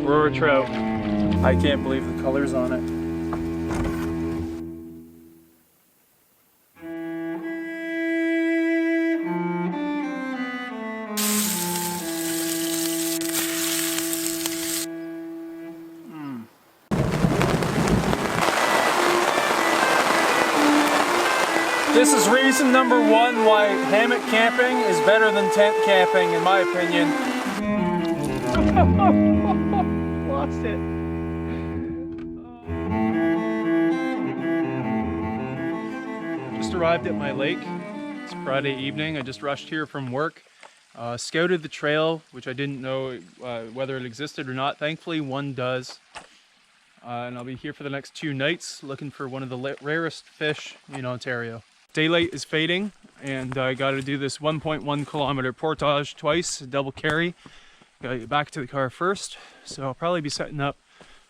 Aurora Trout. I can't believe the colors on it. This is reason number one why hammock camping is better than tent camping, in my opinion. Lost it. Just arrived at my lake. It's Friday evening. I just rushed here from work. Scouted the trail, which I didn't know whether it existed or not. Thankfully, one does. And I'll be here for the next 2 nights looking for one of the rarest fish in Ontario. Daylight is fading, and I got to do this 1.1 kilometer portage twice, double carry. Got to get back to the car first, so I'll probably be setting up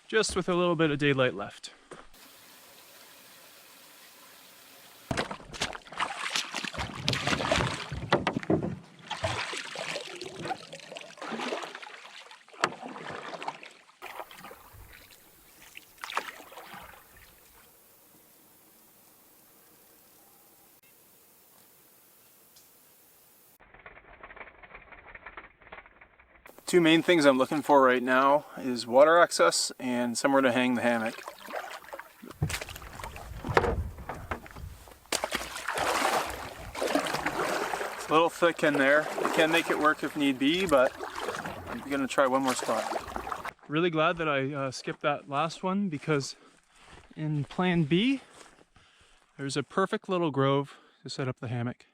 just with a little bit of daylight left. Two main things I'm looking for right now is water access and somewhere to hang the hammock. It's a little thick in there. I can make it work if need be, but I'm gonna try one more spot. Really glad that I skipped that last one, because in plan B, there's a perfect little grove to set up the hammock.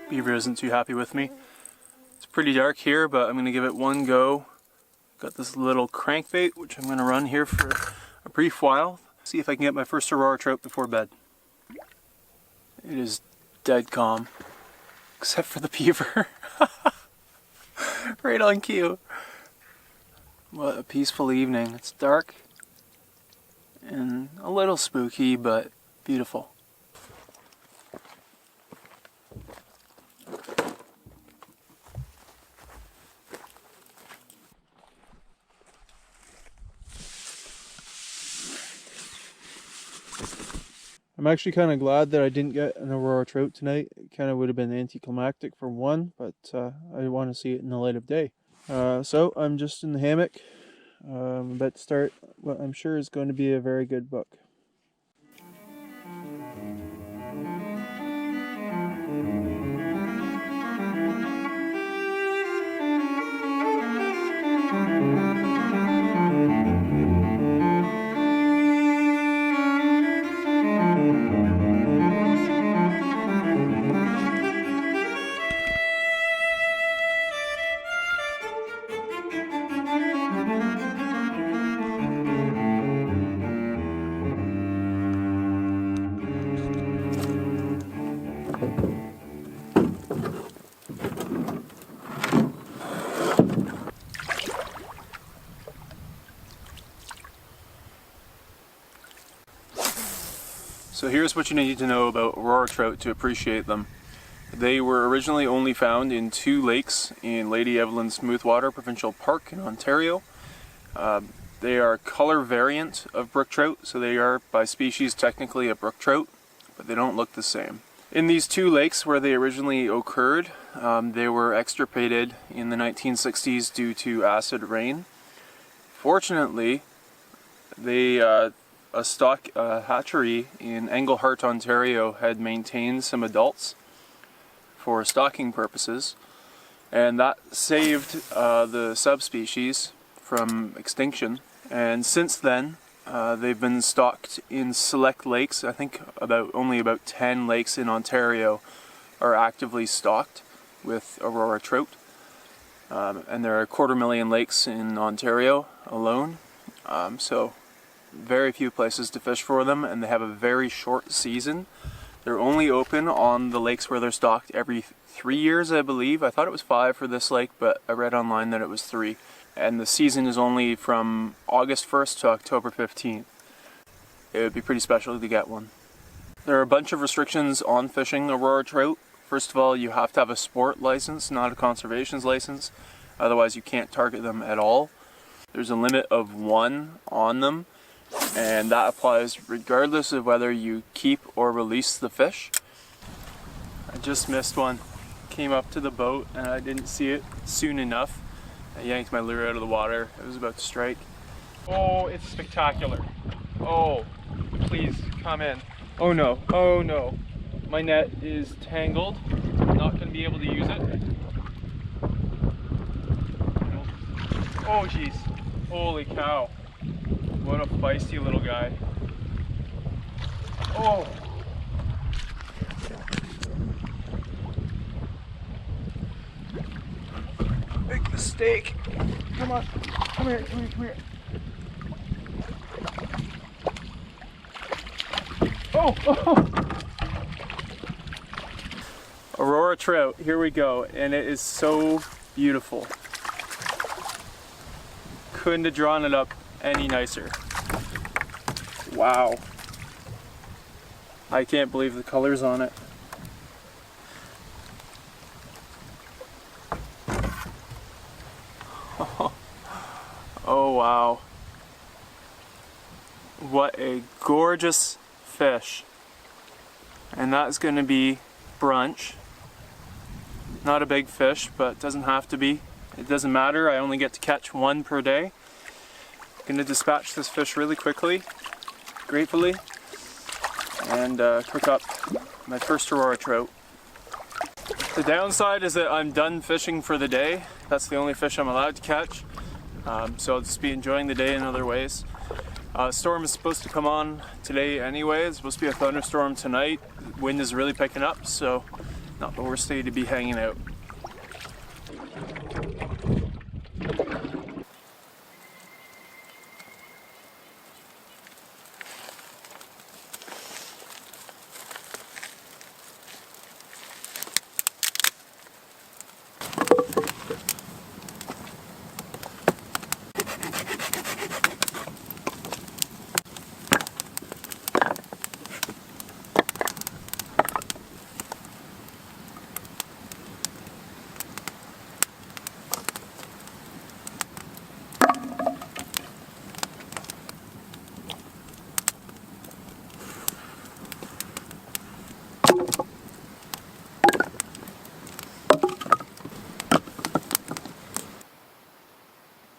Beaver isn't too happy with me. It's pretty dark here, but I'm going to give it one go. Got this little crankbait, which I'm going to run here for a brief while. See if I can get my first Aurora trout before bed. It is dead calm, except for the beaver. Right on cue. What a peaceful evening. It's dark and a little spooky, but beautiful. I'm actually kind of glad that I didn't get an Aurora trout tonight. It kind of would have been anticlimactic for one, but I want to see it in the light of day. So I'm just in the hammock. I'm about to start what I'm sure is going to be a very good book. So here's what you need to know about Aurora trout to appreciate them. They were originally only found in 2 lakes in Lady Evelyn Smoothwater Provincial Park in Ontario. They are a color variant of brook trout, so they are by species technically a brook trout, but they don't look the same. In these 2 lakes where they originally occurred, they were extirpated in the 1960s due to acid rain. Fortunately, a stock hatchery in Englehart, Ontario had maintained some adults for stocking purposes, and that saved the subspecies from extinction. And since then, they've been stocked in select lakes. I think only about 10 lakes in Ontario are actively stocked with Aurora trout. And there are 250,000 lakes in Ontario alone. So very few places to fish for them, and they have a very short season. They're only open on the lakes where they're stocked every 3 years, I believe. I thought it was 5 for this lake, but I read online that it was 3. and the season is only from August 1st to October 15th. It would be pretty special to get one. There are a bunch of restrictions on fishing Aurora trout. First of all, you have to have a sport license, not a conservation's license. Otherwise, you can't target them at all. There's a limit of 1 on them, and that applies regardless of whether you keep or release the fish. I just missed one. Came up to the boat and I didn't see it soon enough. I yanked my lure out of the water. It was about to strike. Oh, it's spectacular. Oh, please come in. Oh no, oh no. My net is tangled. I'm not going to be able to use it. Oh jeez. Holy cow. What a feisty little guy. Oh. Big mistake. Come on. Come here, come here, come here. Oh, oh. Aurora trout, here we go, and it is so beautiful. Couldn't have drawn it up any nicer. Wow. I can't believe the colors on it. Oh wow. What a gorgeous fish. And that's going to be brunch. Not a big fish, but it doesn't have to be. It doesn't matter, I only get to catch 1 per day. I'm going to dispatch this fish really quickly, gratefully, and cook up my first Aurora trout. The downside is that I'm done fishing for the day. That's the only fish I'm allowed to catch. So I'll just be enjoying the day in other ways. Storm is supposed to come on today anyway. It's supposed to be a thunderstorm tonight. Wind is really picking up, so not the worst day to be hanging out.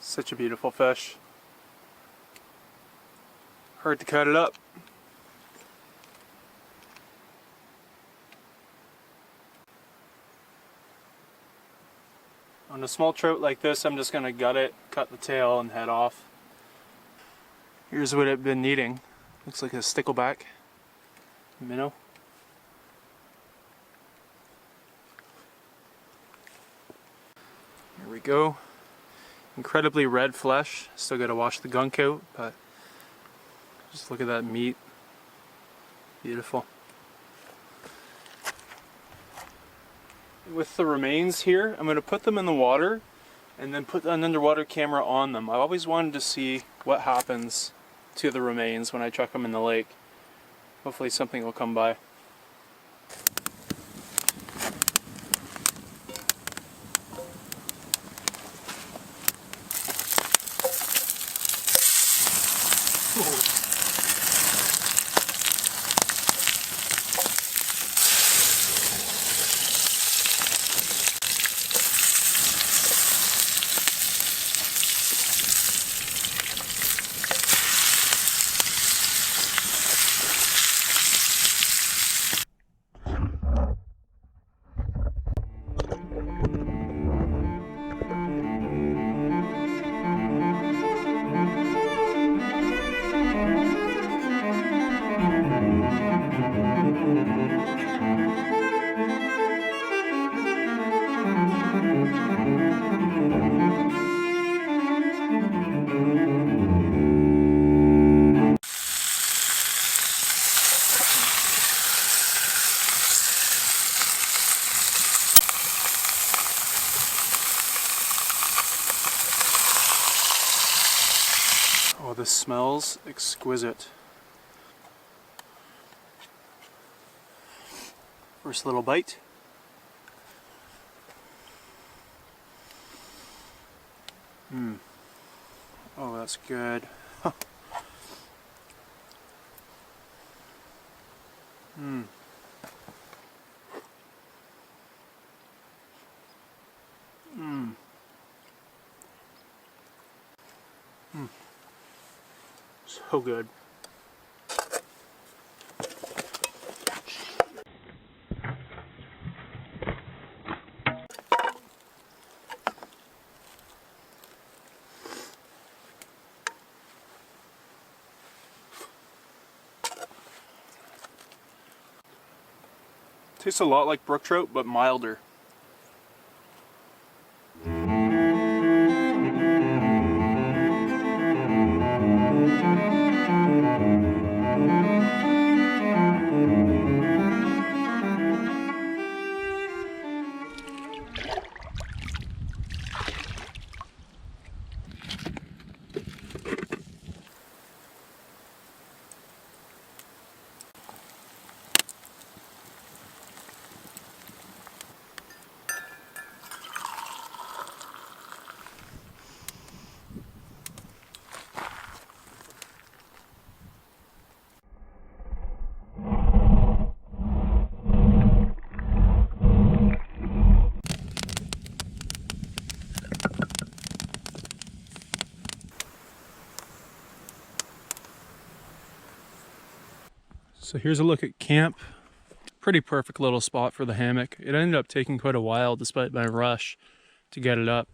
Such a beautiful fish. Hard to cut it up. On a small trout like this, I'm just going to gut it, cut the tail, and head off. Here's what it's been needing. Looks like a stickleback minnow. Here we go. Incredibly red flesh. Still got to wash the gunk out, but just look at that meat. Beautiful. With the remains here, I'm going to put them in the water and then put an underwater camera on them. I've always wanted to see what happens to the remains when I chuck them in the lake. Hopefully something will come by. Oh, this smells exquisite. First little bite. Oh, that's good. So good. Tastes a lot like brook trout, but milder. So here's a look at camp. Pretty perfect little spot for the hammock. It ended up taking quite a while despite my rush to get it up,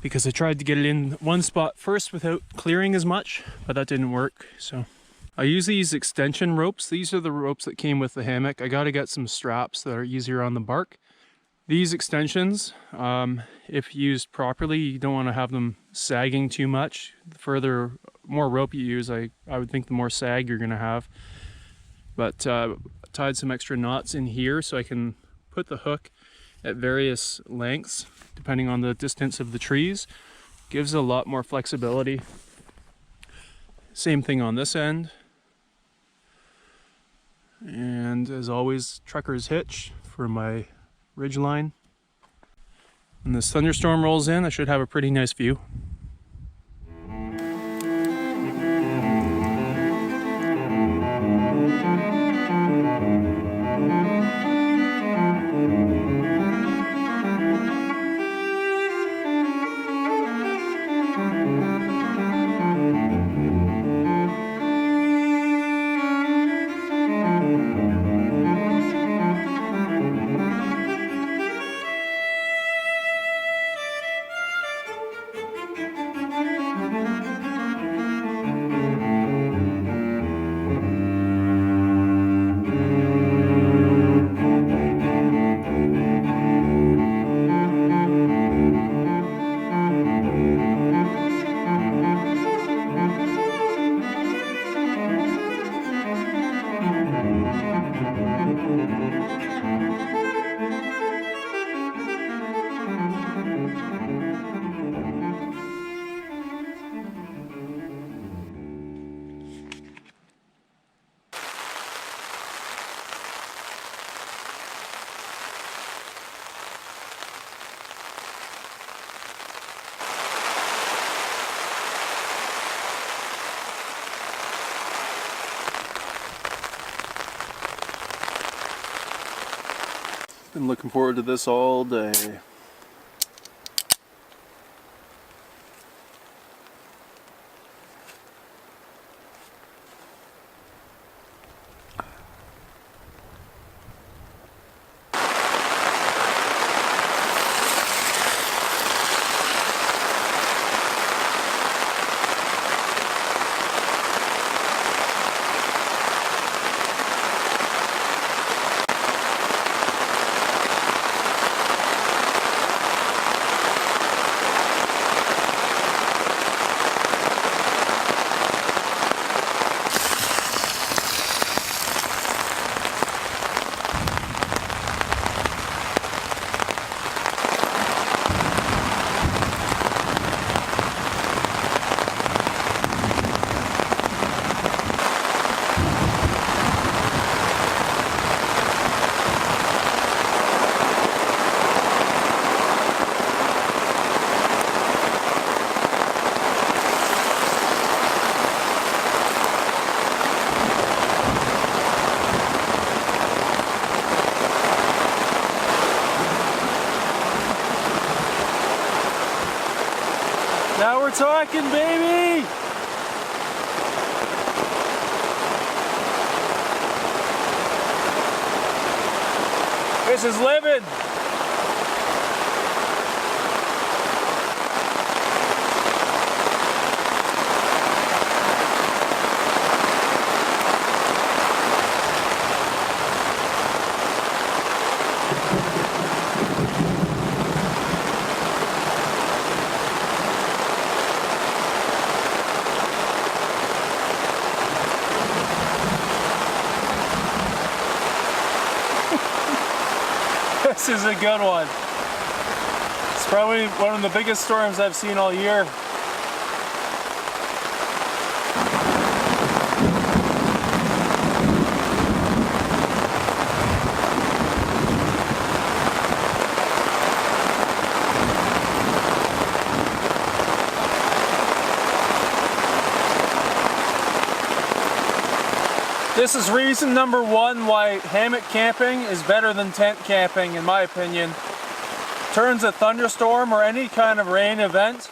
because I tried to get it in one spot first without clearing as much, but that didn't work. So I use these extension ropes. These are the ropes that came with the hammock. I got to get some straps that are easier on the bark. These extensions, if used properly, you don't want to have them sagging too much. The more rope you use, I would think the more sag you're going to have. But tied some extra knots in here so I can put the hook at various lengths depending on the distance of the trees. Gives a lot more flexibility. Same thing on this end. And as always, trucker's hitch for my ridge line. When this thunderstorm rolls in, I should have a pretty nice view. Been looking forward to this all day. Now we're talking, baby! This is living! This is a good one. It's probably one of the biggest storms I've seen all year. This is reason number one why hammock camping is better than tent camping, in my opinion. Turns a thunderstorm or any kind of rain event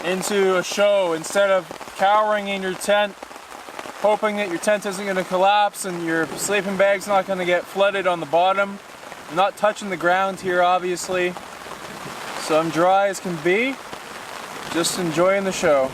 into a show instead of cowering in your tent, hoping that your tent isn't going to collapse and your sleeping bag's not going to get flooded on the bottom. I'm not touching the ground here, obviously, so I'm dry as can be, just enjoying the show.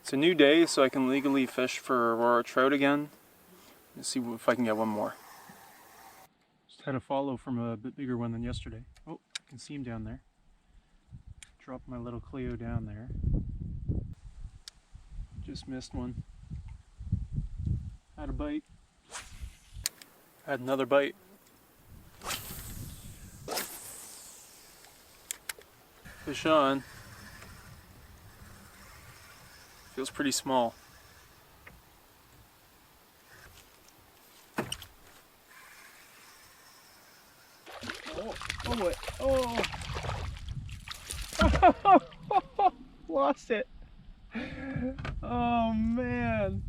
It's a new day, so I can legally fish for Aurora Trout again. Let's see if I can get one more. Just had a follow from a bit bigger one than yesterday. Oh, I can see him down there. Drop my little Cleo down there. Just missed one. Had a bite. Had another bite. Fish on. Feels pretty small. Oh, what? Oh! Lost it. Oh man.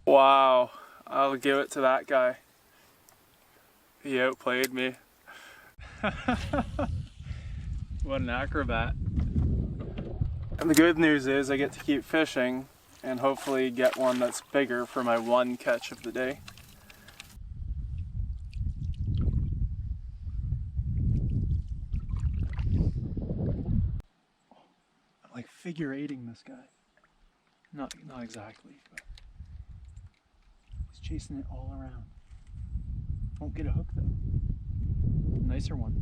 Wow. I'll give it to that guy. He outplayed me. What an acrobat. And the good news is I get to keep fishing and hopefully get one that's bigger for my one catch of the day. I'm like figure eighting this guy. Not exactly, but he's chasing it all around. Won't get a hook though. Nicer one.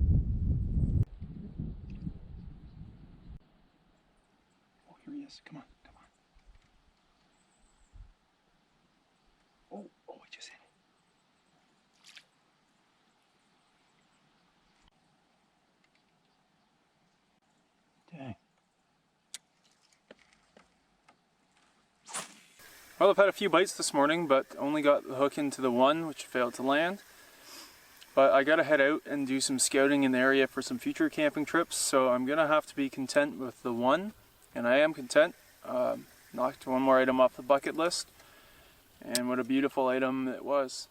Oh, here he is. Come on, come on. Oh, I just hit it. Dang. Well, I've had a few bites this morning, but only got the hook into the one, which failed to land. But I gotta head out and do some scouting in the area for some future camping trips, so I'm gonna have to be content with the one, and I am content. Knocked one more item off the bucket list, and what a beautiful item it was.